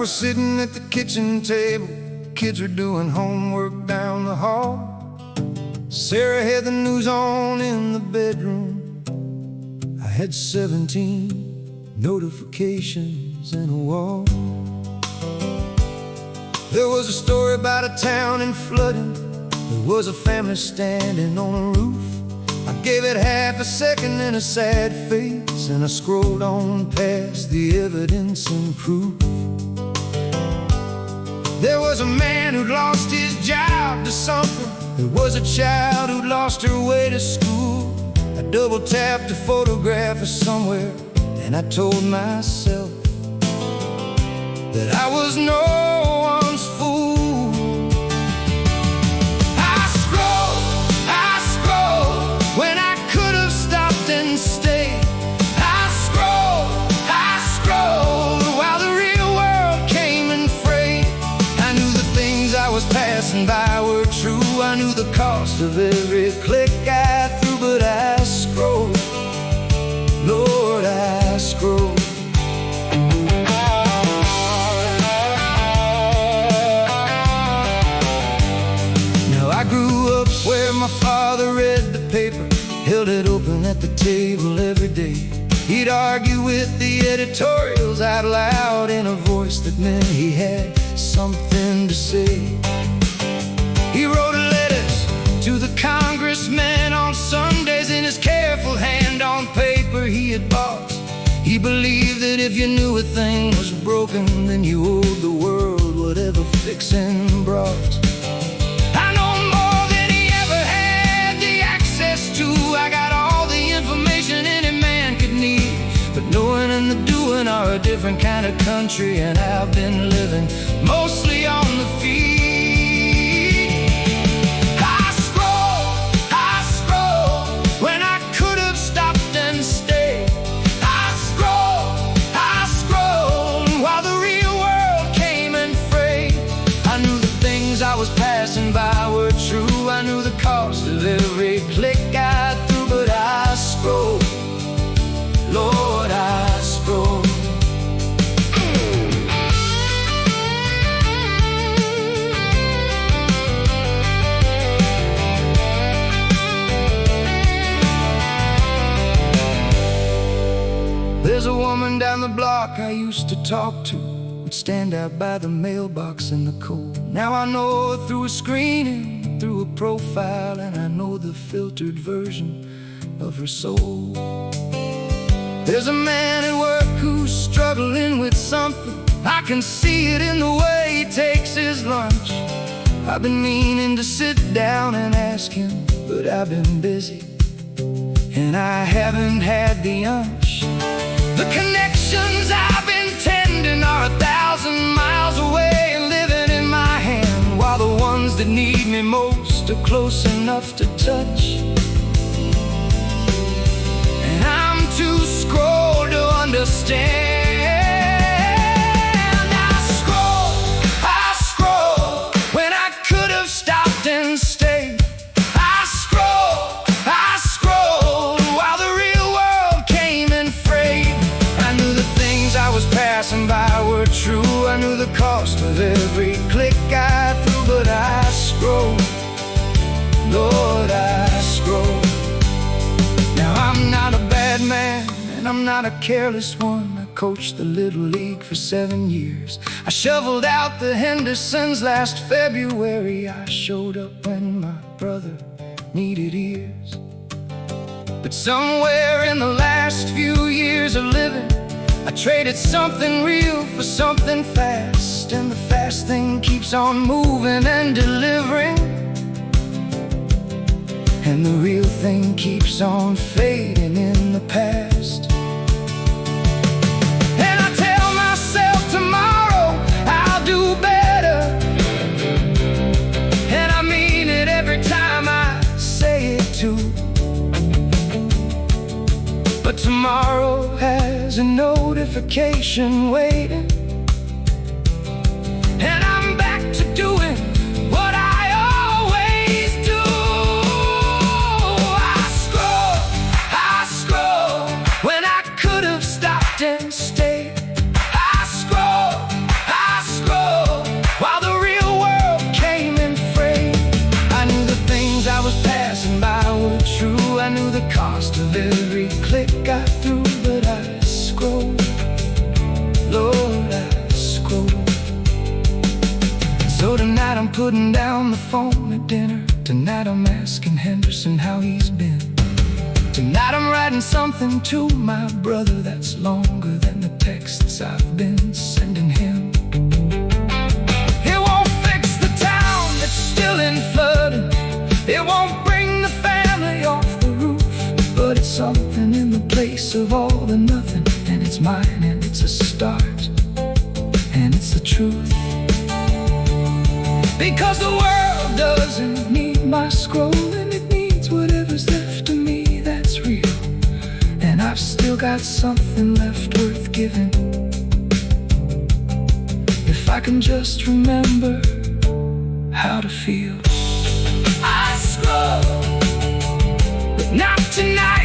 was sitting at the kitchen table, kids were doing homework down the hall. Sarah had the news on in the bedroom. I had 17 notifications and a wall. There was a story about a town in flooding. There was a family standing on a roof. I gave it half a second and a sad face, and I scrolled on past the evidence and proof. There was a man who'd lost his job to something. There was a child who'd lost her way to school. I double-tapped a photograph of somewhere, and I told myself that I was no one's fool. I scrolled when I could have stopped and stayed. I scrolled while the real world came and frayed. I knew the things I was passing by were true. I knew the cost of every click I threw, but I scrolled, Lord, I scrolled. Now I grew up where my father read the paper, held it open at the table every day. He'd argue with the editorials out loud in a voice that meant he had something to say. He wrote letters to the congressmen on Sundays in his careful hand on paper he had bought. He believed that if you knew a thing was broken, then you owed the world whatever fixing brought. I know more than he ever had the access to. I got all the information any man could need, but knowing and the doing are a different kind of country, and I've been living mostly on the feed. I was passing by were true. I knew the cost of every click I threw, but I scrolled, Lord, I scrolled. There's a woman down the block I used to talk to, would stand out by the mailbox in the cold. Now I know her through a screening, through a profile, and I know the filtered version of her soul. There's a man at work who's struggling with something. I can see it in the way he takes his lunch. I've been meaning to sit down and ask him, but I've been busy, and I haven't had the hunch. The connections I've been tending are 1,000 miles away and living in my hand, while the ones that need me most are close enough to touch. And I'm too scrolled to understand. I scrolled when I could have stopped and stayed. I scrolled while the real world came and frayed. I knew the things I was passing by were true. I knew the cost of every click I threw, but I scrolled, Lord, I scrolled. Now I'm not a bad man, and I'm not a careless one. I coached the Little League for 7 years. I shoveled out the Hendersons last February. I showed up when my brother needed ears. But somewhere in the last few years of living, I traded something real for something fast, and the fast thing keeps on moving and delivering, and the real thing keeps on fading in the past. And I tell myself tomorrow I'll do better, and I mean it every time I say it too. But tomorrow has a notification waiting, and I'm back to doing what I always do. I scroll when I could have stopped and stayed. I scroll passing by were true. I knew the cost of every click I threw, but I scrolled, Lord, I scrolled. So tonight I'm putting down the phone at dinner. Tonight I'm asking Henderson how he's been. Tonight I'm writing something to my brother that's longer than the texts I've been sending him. It won't fix the town that's still in flooding. It won't bring the family off the roof, but it's something in the place of all the nothing. And it's mine, and it's a start, and it's the truth. Because the world doesn't need my scrolling, it needs whatever's left of me that's real. And I've still got something left worth giving, if I can just remember how to feel. I scroll, but not tonight.